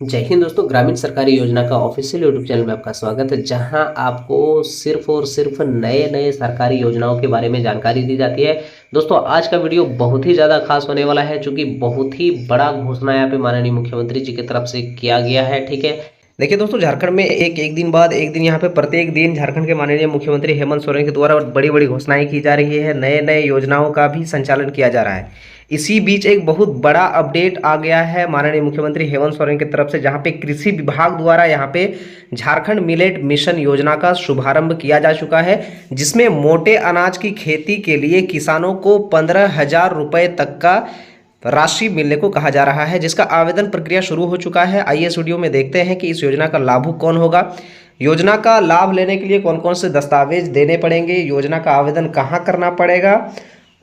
जय हिंद दोस्तों। ग्रामीण सरकारी योजना का ऑफिशियल यूट्यूब चैनल में आपका स्वागत है, जहां आपको सिर्फ और सिर्फ नए नए सरकारी योजनाओं के बारे में जानकारी दी जाती है। दोस्तों आज का वीडियो बहुत ही ज़्यादा खास होने वाला है, क्योंकि बहुत ही बड़ा घोषणा यहाँ पे माननीय मुख्यमंत्री जी की तरफ से किया गया है। ठीक है, देखिए दोस्तों, झारखंड में एक दिन बाद एक दिन यहाँ पे प्रत्येक दिन झारखंड के माननीय मुख्यमंत्री हेमंत सोरेन के द्वारा बड़ी बड़ी घोषणाएं की जा रही है, नए नए योजनाओं का भी संचालन किया जा रहा है। इसी बीच एक बहुत बड़ा अपडेट आ गया है माननीय मुख्यमंत्री हेमंत सोरेन की तरफ से, जहां पे कृषि विभाग द्वारा यहाँ पे झारखंड मिलेट मिशन योजना का शुभारंभ किया जा चुका है, जिसमें मोटे अनाज की खेती के लिए किसानों को 15,000 रुपये तक का राशि मिलने को कहा जा रहा है, जिसका आवेदन प्रक्रिया शुरू हो चुका है। आइए इस वीडियो में देखते हैं कि इस योजना का लाभुक कौन होगा, योजना का लाभ लेने के लिए कौन कौन से दस्तावेज देने पड़ेंगे, योजना का आवेदन कहाँ करना पड़ेगा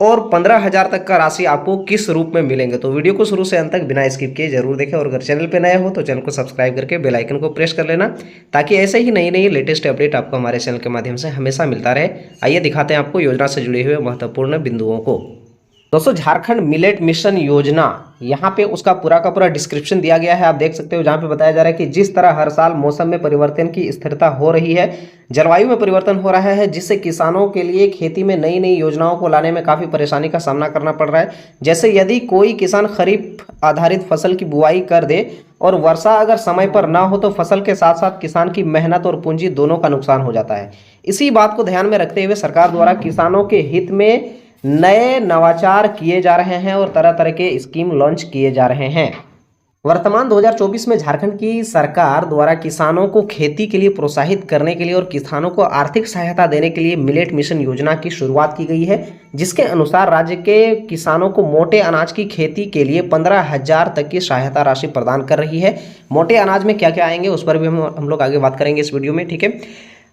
और 15,000 तक का राशि आपको किस रूप में मिलेंगे। तो वीडियो को शुरू से अंत तक बिना स्किप किए जरूर देखें, और अगर चैनल पे नए हो तो चैनल को सब्सक्राइब करके बेल आइकन को प्रेस कर लेना, ताकि ऐसे ही नई नई लेटेस्ट अपडेट आपको हमारे चैनल के माध्यम से हमेशा मिलता रहे। आइए दिखाते हैं आपको योजना से जुड़े हुए महत्वपूर्ण बिंदुओं को। दोस्तों, झारखंड मिलेट मिशन योजना, यहाँ पे उसका पूरा का पूरा डिस्क्रिप्शन दिया गया है, आप देख सकते हो, जहाँ पे बताया जा रहा है कि जिस तरह हर साल मौसम में परिवर्तन की स्थिरता हो रही है, जलवायु में परिवर्तन हो रहा है, जिससे किसानों के लिए खेती में नई नई योजनाओं को लाने में काफ़ी परेशानी का सामना करना पड़ रहा है। जैसे यदि कोई किसान खरीफ आधारित फसल की बुआई कर दे और वर्षा अगर समय पर ना हो, तो फसल के साथ साथ किसान की मेहनत और पूंजी दोनों का नुकसान हो जाता है। इसी बात को ध्यान में रखते हुए सरकार द्वारा किसानों के हित में नए नवाचार किए जा रहे हैं और तरह तरह के स्कीम लॉन्च किए जा रहे हैं। वर्तमान 2024 में झारखंड की सरकार द्वारा किसानों को खेती के लिए प्रोत्साहित करने के लिए और किसानों को आर्थिक सहायता देने के लिए मिलेट मिशन योजना की शुरुआत की गई है, जिसके अनुसार राज्य के किसानों को मोटे अनाज की खेती के लिए 15,000 तक की सहायता राशि प्रदान कर रही है। मोटे अनाज में क्या क्या आएंगे उस पर भी हम लोग आगे बात करेंगे इस वीडियो में। ठीक है,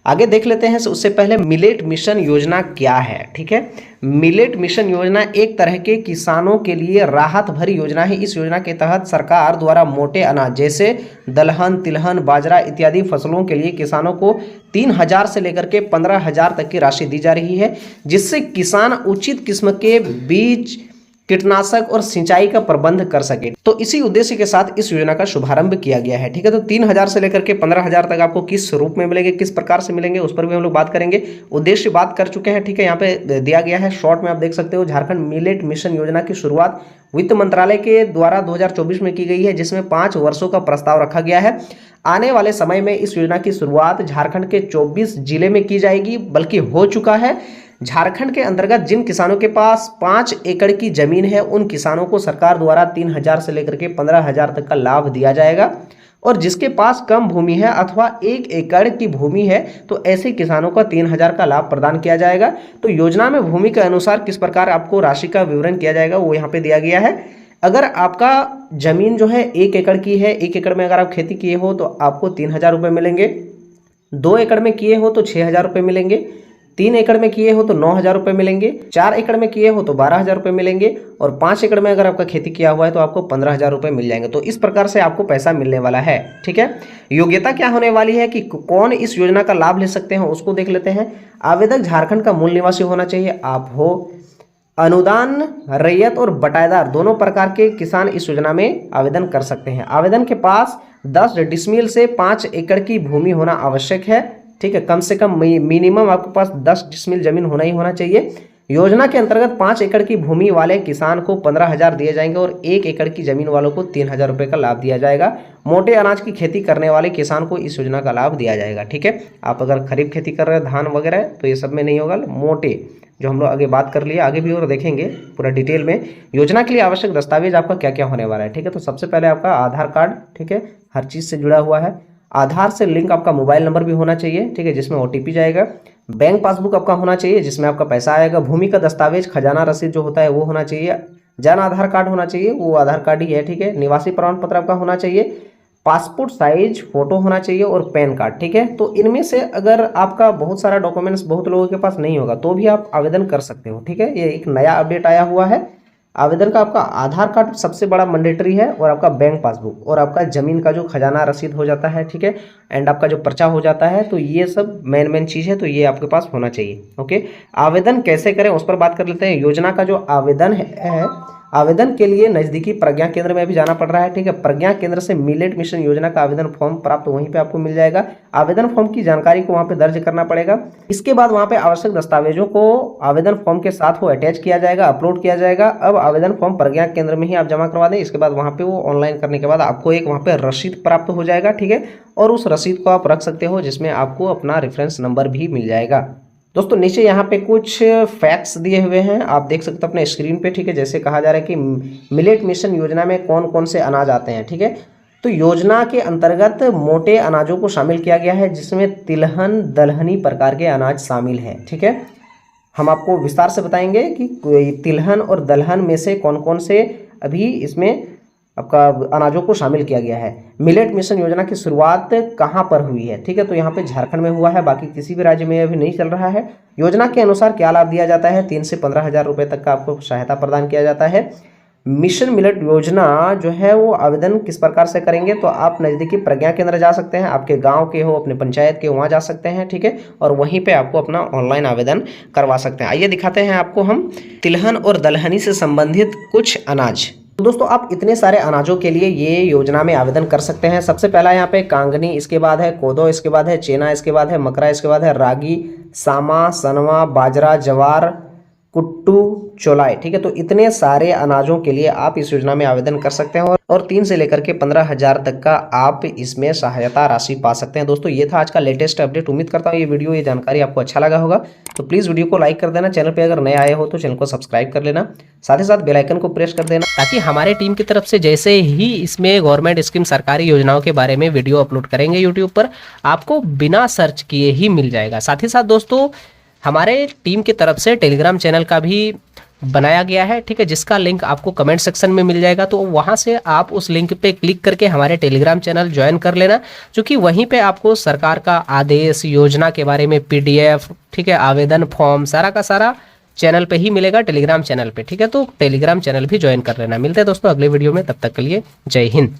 आगे देख लेते हैं। उससे पहले मिलेट मिशन योजना क्या है। ठीक है, मिलेट मिशन योजना एक तरह के किसानों के लिए राहत भरी योजना है। इस योजना के तहत सरकार द्वारा मोटे अनाज जैसे दलहन, तिलहन, बाजरा इत्यादि फसलों के लिए किसानों को 3,000 से लेकर के 15,000 तक की राशि दी जा रही है, जिससे किसान उचित किस्म के बीज, कीटनाशक और सिंचाई का प्रबंध कर सके। तो इसी उद्देश्य के साथ इस योजना का शुभारंभ किया गया है। ठीक है, तो 3,000 से लेकर के 15,000 तक आपको किस रूप में मिलेंगे, किस प्रकार से मिलेंगे, उस पर भी हम लोग बात करेंगे। उद्देश्य बात कर चुके हैं। ठीक है, यहाँ पे दिया गया है शॉर्ट में, आप देख सकते हो। झारखंड मिलेट मिशन योजना की शुरुआत वित्त मंत्रालय के द्वारा 2024 में की गई है, जिसमें 5 वर्षों का प्रस्ताव रखा गया है। आने वाले समय में इस योजना की शुरुआत झारखंड के 24 जिले में की जाएगी, बल्कि हो चुका है। झारखंड के अंतर्गत जिन किसानों के पास 5 एकड़ की जमीन है, उन किसानों को सरकार द्वारा 3,000 से लेकर के 15,000 तक का लाभ दिया जाएगा, और जिसके पास कम भूमि है अथवा 1 एकड़ की भूमि है, तो ऐसे किसानों को 3,000 का लाभ प्रदान किया जाएगा। तो योजना में भूमि के अनुसार किस प्रकार आपको राशि का विवरण किया जाएगा वो यहाँ पे दिया गया है। अगर आपका जमीन जो है 1 एकड़ की है, 1 एकड़ में अगर आप खेती किए हो तो आपको 3,000 रुपये मिलेंगे, 2 एकड़ में किए हो तो 6,000 रुपये मिलेंगे, 3 एकड़ में किए हो तो 9,000 रुपये मिलेंगे, 4 एकड़ में किए हो तो 12,000 रुपये मिलेंगे, और 5 एकड़ में अगर आपका खेती किया हुआ है तो आपको 15,000 रुपये मिल जाएंगे। तो इस प्रकार से आपको पैसा मिलने वाला है। ठीक है, योग्यता क्या होने वाली है कि कौन इस योजना का लाभ ले सकते हैं उसको देख लेते हैं। आवेदक झारखंड का मूल निवासी होना चाहिए, आप हो। अनुदान रैयत और बटाईदार दोनों प्रकार के किसान इस योजना में आवेदन कर सकते हैं। आवेदन के पास 10 डिसमिल से 5 एकड़ की भूमि होना आवश्यक है। ठीक है, कम से कम मिनिमम आपके पास 10 डिसमिल जमीन होना ही होना चाहिए। योजना के अंतर्गत 5 एकड़ की भूमि वाले किसान को 15,000 दिए जाएंगे और 1 एकड़ की जमीन वालों को 3,000 रुपये का लाभ दिया जाएगा। मोटे अनाज की खेती करने वाले किसान को इस योजना का लाभ दिया जाएगा। ठीक है, आप अगर खरीफ खेती कर रहे हैं, धान वगैरह, तो ये सब में नहीं होगा। मोटे जो हम लोग आगे बात कर लिए, आगे भी और देखेंगे पूरा डिटेल में। योजना के लिए आवश्यक दस्तावेज आपका क्या क्या होने वाला है। ठीक है, तो सबसे पहले आपका आधार कार्ड, ठीक है, हर चीज़ से जुड़ा हुआ है। आधार से लिंक आपका मोबाइल नंबर भी होना चाहिए। ठीक है, जिसमें OTP जाएगा। बैंक पासबुक आपका होना चाहिए, जिसमें आपका पैसा आएगा। भूमि का दस्तावेज, खजाना रसीद जो होता है वो होना चाहिए। जन आधार कार्ड होना चाहिए, वो आधार कार्ड ही है। ठीक है, निवासी प्रमाण पत्र आपका होना चाहिए। पासपोर्ट साइज फोटो होना चाहिए और पैन कार्ड। ठीक है, तो इनमें से अगर आपका बहुत सारा डॉक्यूमेंट्स बहुत लोगों के पास नहीं होगा तो भी आप आवेदन कर सकते हो। ठीक है, ये एक नया अपडेट आया हुआ है। आवेदन का आपका आधार कार्ड सबसे बड़ा मैंडेटरी है, और आपका बैंक पासबुक, और आपका जमीन का जो खजाना रसीद हो जाता है। ठीक है, एंड आपका जो पर्चा हो जाता है। तो ये सब मेन चीज़ है, तो ये आपके पास होना चाहिए। ओके, आवेदन कैसे करें उस पर बात कर लेते हैं। योजना का जो आवेदन है आवेदन के लिए नज़दीकी प्रज्ञा केंद्र में भी जाना पड़ रहा है। ठीक है, प्रज्ञा केंद्र से मिलेट मिशन योजना का आवेदन फॉर्म प्राप्त वहीं पे आपको मिल जाएगा। आवेदन फॉर्म की जानकारी को वहाँ पे दर्ज करना पड़ेगा। इसके बाद वहाँ पे आवश्यक दस्तावेजों को आवेदन फॉर्म के साथ वो अटैच किया जाएगा, अपलोड किया जाएगा। अब आवेदन फॉर्म प्रज्ञा केंद्र में ही आप जमा करवा दें। इसके बाद वहाँ पे वो ऑनलाइन करने के बाद आपको एक वहाँ पे रसीद प्राप्त हो जाएगा। ठीक है, और उस रसीद को आप रख सकते हो जिसमें आपको अपना रेफरेंस नंबर भी मिल जाएगा। दोस्तों नीचे यहाँ पे कुछ फैक्ट्स दिए हुए हैं, आप देख सकते हो अपने स्क्रीन पे। ठीक है, जैसे कहा जा रहा है कि मिलेट मिशन योजना में कौन कौन से अनाज आते हैं। ठीक है, तो योजना के अंतर्गत मोटे अनाजों को शामिल किया गया है जिसमें तिलहन दलहनी प्रकार के अनाज शामिल हैं। ठीक है, हम आपको विस्तार से बताएंगे कि तिलहन और दलहन में से कौन कौन से अभी इसमें आपका अनाजों को शामिल किया गया है। मिलेट मिशन योजना की शुरुआत कहाँ पर हुई है? ठीक है, तो यहाँ पे झारखंड में हुआ है, बाकी किसी भी राज्य में अभी नहीं चल रहा है। योजना के अनुसार क्या लाभ दिया जाता है? 3 से 15 हज़ार रुपये तक का आपको सहायता प्रदान किया जाता है। मिशन मिलेट योजना जो है वो आवेदन किस प्रकार से करेंगे? तो आप नज़दीकी प्रज्ञा केंद्र जा सकते हैं, आपके गांव के हो, अपने पंचायत के, वहाँ जा सकते हैं। ठीक है, और वहीं पे आपको अपना ऑनलाइन आवेदन करवा सकते हैं। आइए दिखाते हैं आपको हम तिलहन और दलहनी से संबंधित कुछ अनाज। तो दोस्तों आप इतने सारे अनाजों के लिए ये योजना में आवेदन कर सकते हैं। सबसे पहला यहाँ पे कांगनी, इसके बाद है कोदो, इसके बाद है चेना, इसके बाद है मकरा, इसके बाद है रागी, सामा, सनवा, बाजरा, जवार, कुट्टू, चौलाई। ठीक है, तो इतने सारे अनाजों के लिए आप इस योजना में आवेदन कर सकते हैं और 3 से लेकर के 15 हज़ार तक का आप इसमें सहायता राशि पा सकते हैं। दोस्तों ये था आज का लेटेस्ट अपडेट। उम्मीद करता हूँ ये जानकारी आपको अच्छा लगा होगा। तो प्लीज़ वीडियो को लाइक कर देना, चैनल पे अगर नए आए हो तो चैनल को सब्सक्राइब कर लेना, साथ ही साथ बेल आइकन को प्रेस कर देना ताकि हमारे टीम की तरफ से जैसे ही इसमें गवर्नमेंट स्कीम सरकारी योजनाओं के बारे में वीडियो अपलोड करेंगे यूट्यूब पर, आपको बिना सर्च किए ही मिल जाएगा। साथ ही साथ दोस्तों हमारे टीम की तरफ से टेलीग्राम चैनल का भी बनाया गया है। ठीक है, जिसका लिंक आपको कमेंट सेक्शन में मिल जाएगा, तो वहां से आप उस लिंक पे क्लिक करके हमारे टेलीग्राम चैनल ज्वाइन कर लेना, क्योंकि वहीं पे आपको सरकार का आदेश, योजना के बारे में PDF, ठीक है, आवेदन फॉर्म, सारा का सारा चैनल पे ही मिलेगा, टेलीग्राम चैनल पे। ठीक है, तो टेलीग्राम चैनल भी ज्वाइन कर लेना। मिलते हैं दोस्तों अगले वीडियो में, तब तक के लिए जय हिंद।